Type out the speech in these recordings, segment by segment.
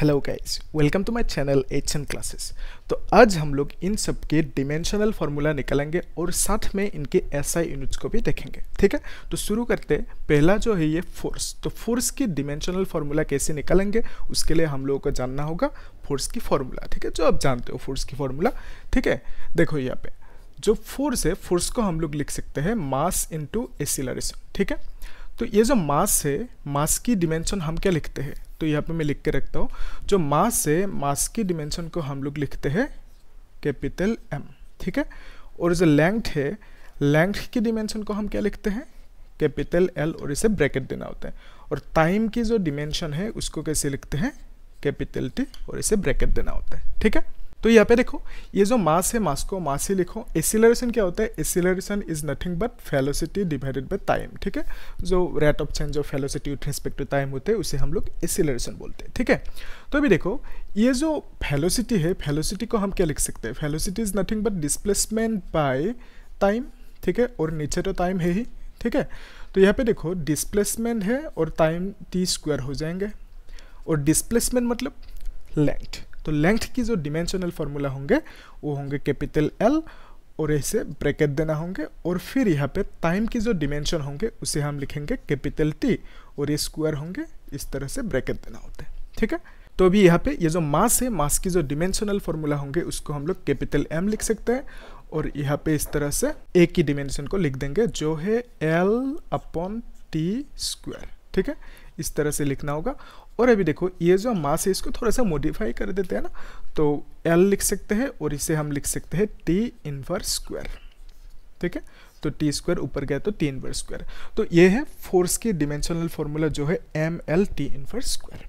Hello guys, welcome to my channel HN classes. तो आज हम लोग इन सब के डिमेंशनल फार्मूला निकालेंगे और साथ में इनके एसआई यूनिट्स को भी देखेंगे। ठीक है, तो शुरू करते हैं। पहला जो है ये फोर्स। तो फोर्स की डिमेंशनल फार्मूला कैसे निकालेंगे उसके लिए हम लोगों को जानना होगा फोर्स की फार्मूला। ठीक है, जो आप जानते हो फोर्स की फार्मूला। ठीक है, देखो यहाँ पे जो फोर्स है, फोर्स को हम लोग लिख सकते हैं मास इंटू एक्सीलरेशन। ठीक है, तो ये जो मास है, मास की डिमेंशन हम क्या लिखते हैं, तो यहाँ पे मैं लिख के रखता हूँ। जो मास है, मास की डिमेंशन को हम लोग लिखते हैं कैपिटल एम। ठीक है, और जो लेंथ है, लेंथ की डिमेंशन को हम क्या लिखते हैं कैपिटल एल, और इसे ब्रैकेट देना होता है। और टाइम की जो डिमेंशन है उसको कैसे लिखते हैं कैपिटल टी, और इसे ब्रैकेट देना होता है। ठीक है, तो यहाँ पे देखो ये जो मास है, मास को मास ही लिखो। एक्सीलरेशन क्या होता है, acceleration is nothing but velocity divided by time. ठीक है, जो rate of change of velocity with respect to time होते हैं उसे हम लोग एक्सीलरेशन बोलते हैं। ठीक है, तो अभी देखो ये जो वेलोसिटी है, वेलोसिटी को हम क्या लिख सकते हैं, velocity is nothing but displacement by time. ठीक है, और नीचे तो टाइम है ही। ठीक है, तो यहाँ पे देखो डिस्प्लेसमेंट है और टाइम टी स्क्वायर हो जाएंगे, और डिस्प्लेसमेंट मतलब लेंथ। तो लेंथ की जो डिमेंशनल फार्मूला होंगे वो होंगे कैपिटल एल, और ऐसे ब्रैकेट देना होंगे। और फिर यहाँ पे टाइम की जो डिमेंशन होंगे उसे हम लिखेंगे कैपिटल टी, और ये स्क्वायर होंगे, इस तरह से ब्रैकेट देना होता है। ठीक है, तो अभी यहाँ पे ये जो मास है, मास की जो डिमेंशनल फार्मूला होंगे उसको हम लोग कैपिटल एम लिख सकते हैं, और यहाँ पे इस तरह से ए की डिमेंशन को लिख देंगे जो है एल अपॉन टी स्क्वायर। ठीक है, इस तरह से लिखना होगा। और अभी देखो ये जो मास है इसको थोड़ा सा मॉडिफाई कर देते हैं ना, तो एल लिख सकते हैं और इसे हम लिख सकते हैं टी इनवर्स स्क्वायर। ठीक है, तो टी स्क्वायर ऊपर गया तो टी इनवर्स स्क्वायर। तो ये है फोर्स की डिमेंशनल फार्मूला जो है M L T inverse square.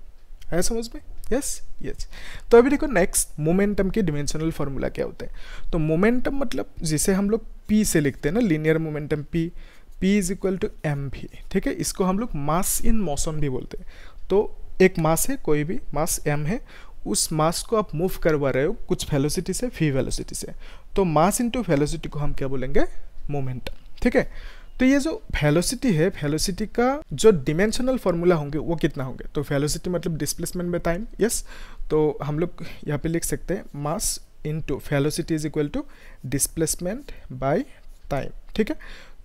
आया समझ में? Yes yes. तो अभी देखो नेक्स्ट मोमेंटम की डिमेंशनल फार्मूला क्या होता है। तो मोमेंटम मतलब जिसे हम लोग पी से लिखते हैं ना, linear momentum P, P is equal to M V. ठीक है, इसको हम लोग मास इन मोशन भी बोलते हैं। तो एक मास है, कोई भी मास एम है, उस मास को आप मूव करवा रहे हो कुछ वेलोसिटी से फी वेलोसिटी से, तो मास इनटू वेलोसिटी को हम क्या बोलेंगे मोमेंटम। ठीक है, तो ये जो वेलोसिटी है, वेलोसिटी का जो डिमेंशनल फार्मूला होंगे वो कितना होंगे, तो वेलोसिटी मतलब डिस्प्लेसमेंट बाय टाइम। यस, तो हम लोग यहाँ पे लिख सकते हैं mass into velocity is equal to displacement by time. ठीक है,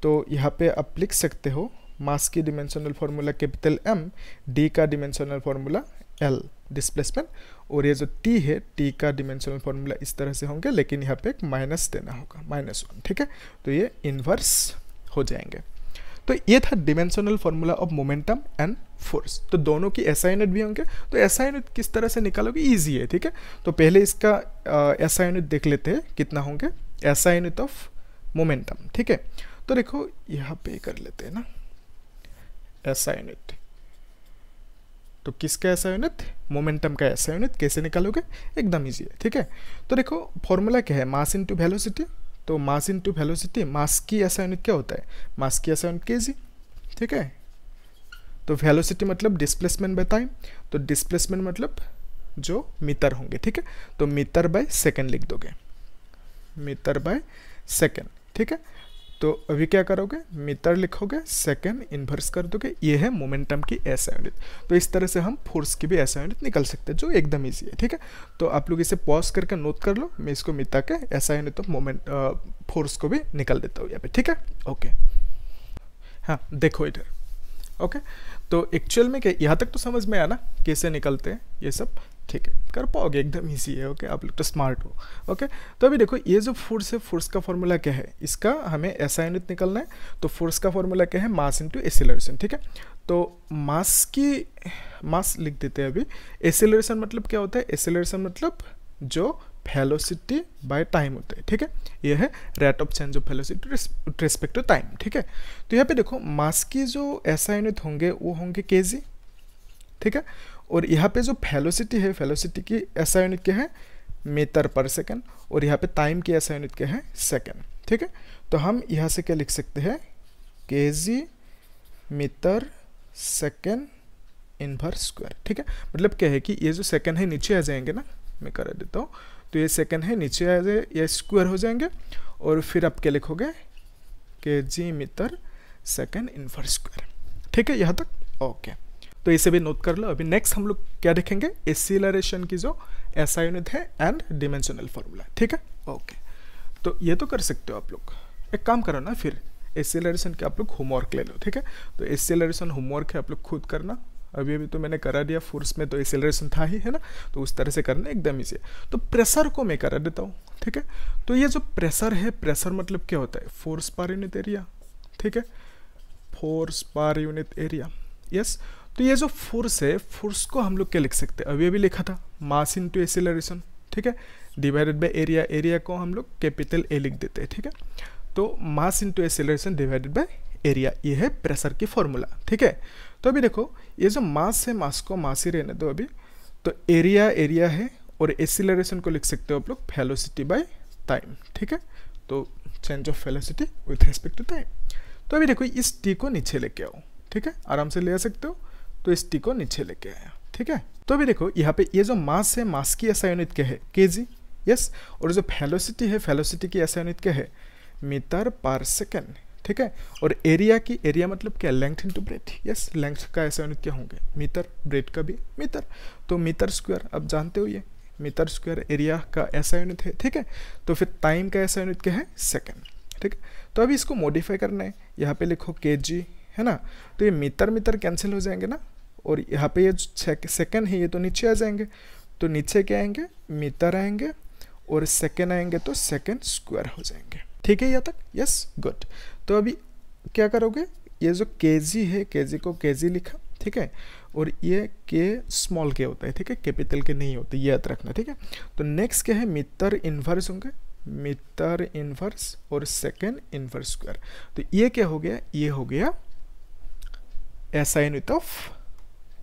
तो यहाँ पे आप लिख सकते हो मास की dimensional formula capital M, D का डिमेंशनल फार्मूला एल डिस्प्लेसमेंट, और ये जो टी है, टी का डिमेंशनल फार्मूला इस तरह से होंगे, लेकिन यहाँ पे एक माइनस देना होगा, -1। ठीक है, तो ये इन्वर्स हो जाएंगे। तो ये था dimensional formula of momentum and force. तो दोनों की एसआई यूनिट भी होंगे। तो एसआई यूनिट किस तरह से निकालोगे, ईजी है। ठीक है, तो पहले इसका एसआई यूनिट देख लेते हैं कितना होंगे, एसआई यूनिट ऑफ मोमेंटम। ठीक है, तो देखो यहाँ पे कर लेते हैं ना एसआई यूनिट। तो किसका एसआई यूनिट, मोमेंटम का एसआई यूनिट कैसे निकालोगे, एकदम इजी है। ठीक है, तो देखो फॉर्मूला क्या है, मास इनटू वेलोसिटी। तो मास इनटू वेलोसिटी, मास की एसआई यूनिट क्या होता है, मास की एसआई यूनिट केजी। ठीक है, तो वेलोसिटी मतलब डिस्प्लेसमेंट बाय टाइम, तो डिस्प्लेसमेंट मतलब जो मीटर होंगे। ठीक है, तो मीटर बाय सेकेंड लिख दोगे, मीटर बाय सेकेंड। ठीक है, तो अभी क्या करोगे, मीटर लिखोगे, सेकेंड इन्वर्स कर दोगे, ये है मोमेंटम की एसआई यूनिट। तो इस तरह से हम फोर्स की भी एसआई यूनिट निकल सकते हैं, जो एकदम इजी है। ठीक है, तो आप लोग इसे पॉज करके नोट कर लो, मैं इसको मिटा के SI unit of moment force को भी निकल देता हूँ यहाँ पे। ठीक है, ओके। हाँ देखो इधर, ओके। तो एक्चुअल में क्या, यहाँ तक तो समझ में आया ना कैसे निकलते हैं ये सब। ठीक है, कर पाओगे, एकदम इजी है। ओके, आप लोग तो स्मार्ट हो। ओके, तो अभी देखो ये जो फोर्स है, फोर्स का फॉर्मूला क्या है, इसका हमें एसआई यूनिट निकलना है। तो फोर्स का फॉर्मूला क्या है, मास इनटू एक्सीलरेशन। ठीक है, तो मास लिख देते हैं अभी। एक्सीलरेशन मतलब क्या होता है, एक्सीलरेशन मतलब जो वेलोसिटी बाय टाइम होता है। ठीक है, ये है rate of change of velocity with respect to time. ठीक है, तो यहाँ पे देखो मास की जो एसआई यूनिट होंगे वो होंगे केजी। ठीक है, और यहाँ पे जो वेलोसिटी है, वेलोसिटी की एसआई यूनिट क्या है, मीटर पर सेकेंड, और यहाँ पे टाइम की एसआई यूनिट क्या है, सेकेंड। ठीक है, तो हम यहाँ से क्या लिख सकते हैं, KG metre second inverse square. ठीक है, मतलब क्या है कि ये जो सेकेंड है नीचे आ जाएंगे ना, मैं करा देता हूँ। तो ये सेकेंड है नीचे आ जाए, ये स्क्वायर हो जाएंगे, और फिर आप क्या लिखोगे, KG metre second inverse square. ठीक है, यहाँ तक ओके। तो इसे भी नोट कर लो। अभी नेक्स्ट हम लोग क्या देखेंगे, एक्सीलरेशन की जो एसआई यूनिट है एंड डिमेंशनल फॉर्मूला, ठीक है। ओके, तो ये तो कर सकते हो आप लोग। एक काम करो ना, फिर एक्सीलरेशन के आप लोग होमवर्क ले लो, ठीक है। तो एक्सीलरेशन होमवर्क है, आप लोग खुद करना। अभी अभी तो मैंने करा दिया, फोर्स में तो एक्सीलरेशन था ही, है ना, तो उस तरह से करना एकदम ईजी है। तो प्रेशर को मैं करा देता हूँ, ठीक है। तो ये जो प्रेशर है, प्रेशर मतलब क्या होता है, फोर्स पर यूनिट एरिया, ठीक है, force per unit area, yes. तो ये जो फोर्स है, फोर्स को हम लोग क्या लिख सकते हैं, अभी अभी लिखा था मास इनटू एक्सीलरेशन, ठीक है, डिवाइडेड बाय एरिया। एरिया को हम लोग कैपिटल ए लिख देते हैं, ठीक है। तो mass into acceleration divided by area, ये है प्रेशर की फॉर्मूला, ठीक है। तो अभी देखो, ये जो मास है, मास को मास ही रहने दो अभी। तो एरिया एरिया है, और एक्सीलरेशन को लिख सकते हो आप लोग वेलोसिटी बाय टाइम, ठीक है। तो change of velocity with respect to time. तो अभी देखो, इस टी को नीचे लेके आओ, ठीक है, आराम से ले आ सकते हो। तो इस टी को नीचे लेके आया, ठीक है। तो अभी देखो, यहाँ पे ये जो मास है, मास की एसआई यूनिट क्या है, केजी, यस। और जो वेलोसिटी है, वेलोसिटी की एसआई यूनिट क्या है, मीटर पर सेकेंड, ठीक है। और एरिया की, एरिया मतलब क्या, length into breadth, yes. Length का एसआई यूनिट क्या होंगे, मीटर, ब्रेथ का भी मीटर, तो मीटर स्क्वायर, अब जानते हो ये मीटर स्क्वायर एरिया का एसआई यूनिट है, ठीक है। तो फिर टाइम का एसआई यूनिट क्या है, सेकेंड, ठीक है। तो अभी इसको मॉडिफाई करना है, यहाँ पे लिखो केजी, है ना। तो ये मीटर मीटर कैंसिल हो जाएंगे ना, और यहाँ पे ये सेकेंड है, ये तो नीचे आ जाएंगे। तो नीचे क्या आएंगे, मीटर आएंगे, और सेकेंड आएंगे तो सेकेंड स्क्वायर हो जाएंगे, ठीक है यहाँ तक, यस, गुड। तो अभी क्या करोगे, ये जो केजी है, केजी को केजी लिखा, ठीक है। और ये के स्मॉल के होता है, ठीक है, कैपिटल के नहीं होते, ये याद रखना, ठीक है। तो नेक्स्ट क्या है, मीटर इन्वर्स होंगे, मीटर इन्वर्स और सेकेंड इन्वर्स स्क्वायर। तो ये क्या हो गया, ये हो गया एसआई यूनिट ऑफ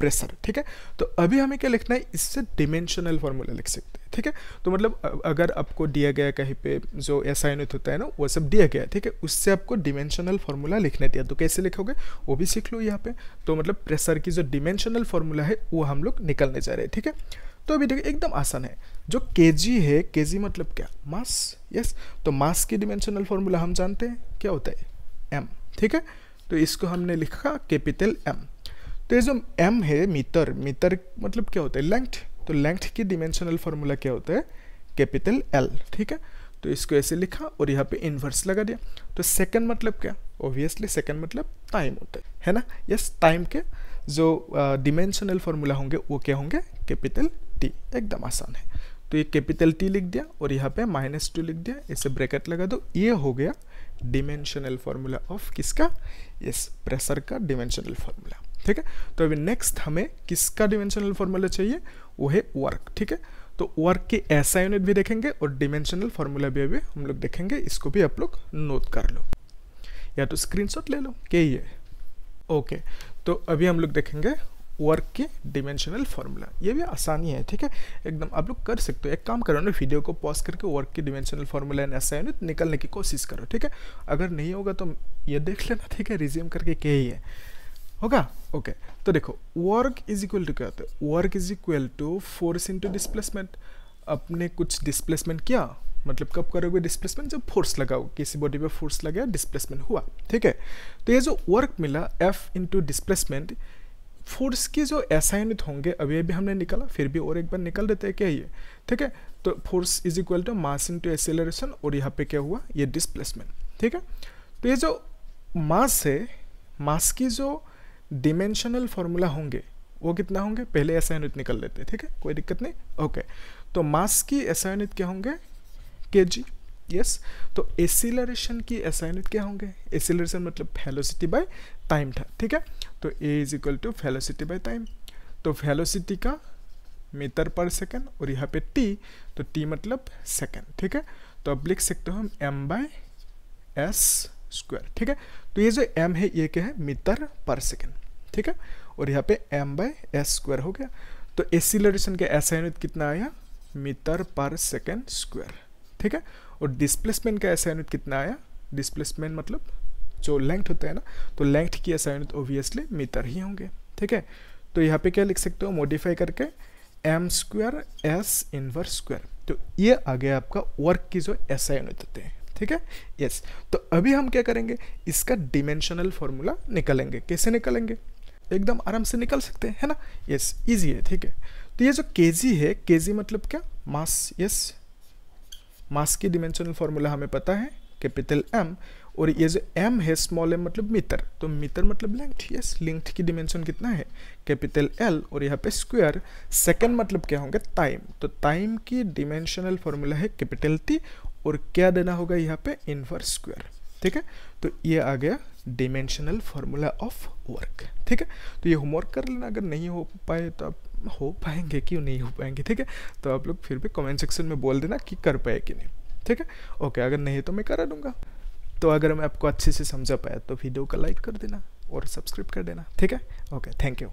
प्रेशर, ठीक है। तो अभी हमें क्या लिखना है, इससे डिमेंशनल फॉर्मूला लिख सकते हैं, ठीक है। तो मतलब अगर आपको दिया गया कहीं पे जो एसआई यूनिट होता है ना, वो सब दिया गया है, ठीक है, उससे आपको डिमेंशनल फॉर्मूला लिखना दिया, तो कैसे लिखोगे वो भी सीख लो यहाँ पे। तो मतलब प्रेशर की जो डिमेंशनल फॉर्मूला है वो हम लोग निकलने जा रहे हैं, ठीक है। तो अभी देखिए, एकदम आसान है। जो केजी है, केजी मतलब क्या, मास, यस। तो मास की डिमेंशनल फॉर्मूला हम जानते हैं क्या होता है, एम, ठीक है। तो इसको हमने लिखा कैपिटल एम। तो ये जो m है, मीटर, मीटर मतलब क्या होता है, लेंथ। तो लेंथ की डिमेंशनल फॉर्मूला क्या होता है, कैपिटल L, ठीक है। तो इसको ऐसे लिखा और यहाँ पे इन्वर्स लगा दिया। तो सेकंड मतलब क्या, ऑब्वियसली सेकंड मतलब टाइम होता है ना, यस। टाइम के जो डिमेंशनल फॉर्मूला होंगे वो क्या होंगे, कैपिटल T, एकदम आसान है। तो ये कैपिटल T लिख दिया और यहाँ पे -2 लिख दिया, ऐसे ब्रैकेट लगा दो। ये हो गया डिमेंशनल फॉर्मूला ऑफ किसका, यस, प्रेशर का डिमेंशनल फॉर्मूला, ठीक है। तो अभी नेक्स्ट हमें किसका डिमेंशनल फॉर्मूला चाहिए, वो है वर्क, ठीक है। तो वर्क की एसआई यूनिट भी देखेंगे और डिमेंशनल फॉर्मूला भी अभी हम लोग देखेंगे, इसको भी आप लोग नोट कर लो या तो स्क्रीनशॉट ले लो, क्या ही है। ओके, तो अभी हम लोग देखेंगे वर्क की डिमेंशनल फॉर्मूला। ये भी आसानी है, ठीक है, एकदम आप लोग कर सकते हो। एक काम करो ना, वीडियो को पॉज करके वर्क की dimensional formula and SI unit निकलने की कोशिश करो, ठीक है। अगर नहीं होगा तो ये देख लेना, ठीक है, रिज्यूम करके क्या ही है, होगा। ओके, तो देखो, वर्क इज इक्वल टू क्या होता है, work is equal to force into displacement. अपने कुछ डिस्प्लेसमेंट किया, मतलब कब करोगे डिस्प्लेसमेंट, जब फोर्स लगाओ, किसी बॉडी पे फोर्स लगाया, डिस्प्लेसमेंट हुआ, ठीक है। तो ये जो वर्क मिला F इंटू डिस्प्लेसमेंट, फोर्स की जो एसआई यूनिट होंगे अभी अभी हमने निकाला, फिर भी और एक बार निकाल देते हैं, क्या ये, ठीक है। तो force is equal to mass into acceleration, और यहाँ पे क्या हुआ, ये डिस्प्लेसमेंट, ठीक है। तो ये जो मास है, मास की जो डिमेंशनल फॉर्मूला होंगे वो कितना होंगे, पहले एसआई यूनिट निकल लेते हैं, ठीक है, कोई दिक्कत नहीं। ओके, तो मास की एसआई यूनिट क्या होंगे, केजी, यस। तो एक्सीलरेशन की एसआई यूनिट क्या होंगे, एक्सीलरेशन मतलब वेलोसिटी बाय टाइम था, ठीक है। तो a is equal to velocity by time. तो वेलोसिटी का मीटर पर सेकेंड और यहाँ पे t, तो t मतलब सेकेंड, ठीक है। तो अब लिख सकते हो हम m/s स्क्वायर, ठीक है। तो ये जो m है ये क्या है, मीटर पर सेकेंड, ठीक है। और यहाँ पे m/s स्क्वायर हो गया। तो एक्सीलरेशन का एसआई यूनिट कितना आया, मीटर पर सेकेंड स्क्वायर, ठीक है। और डिस्प्लेसमेंट का एसआई यूनिट कितना आया, डिस्प्लेसमेंट मतलब जो लेंथ होता है ना, तो लेंथ की एसआई यूनिट ऑब्वियसली मीटर ही होंगे, ठीक है। तो यहाँ पे क्या लिख सकते हो, मॉडिफाई करके m square s inverse square. तो ये आ गया आपका वर्क की जो एसआई यूनिट होते हैं, ठीक है, यस। तो अभी हम क्या करेंगे, इसका डिमेंशनल फॉर्मूला निकालेंगे। कैसे निकालेंगे, एकदम आराम से निकाल सकते हैं, है ना। यस, इजी है, ठीक है। तो ये जो केजी है, केजी मतलब क्या, मास। यस, मास की डिमेंशनल फॉर्मूला हमें पता है, कैपिटल एम, और ये जो एम है स्मॉल एम मतलब मीटर, तो मीटर मतलब लेंथ। यस, लेंथ की डिमेंशन कितना है, कैपिटल एल, और यहाँ पे स्क्वायर। सेकंड मतलब क्या होंगे, टाइम, तो टाइम की डिमेंशनल फॉर्मूला है कैपिटल टी, और क्या देना होगा यहाँ पे, इनवर्स स्क्वायर, ठीक है। तो ये आ गया डिमेंशनल फॉर्मूला ऑफ वर्क, ठीक है। तो ये होमवर्क कर लेना, अगर नहीं हो पाए तो आप हो पाएंगे, क्यों नहीं हो पाएंगे, ठीक है। तो आप लोग फिर भी कमेंट सेक्शन में बोल देना कि कर पाए कि नहीं, ठीक है। ओके, अगर नहीं तो मैं करा दूंगा। तो अगर मैं आपको अच्छे से समझा पाया तो वीडियो को लाइक कर देना और सब्सक्राइब कर देना, ठीक है। Okay, thank you.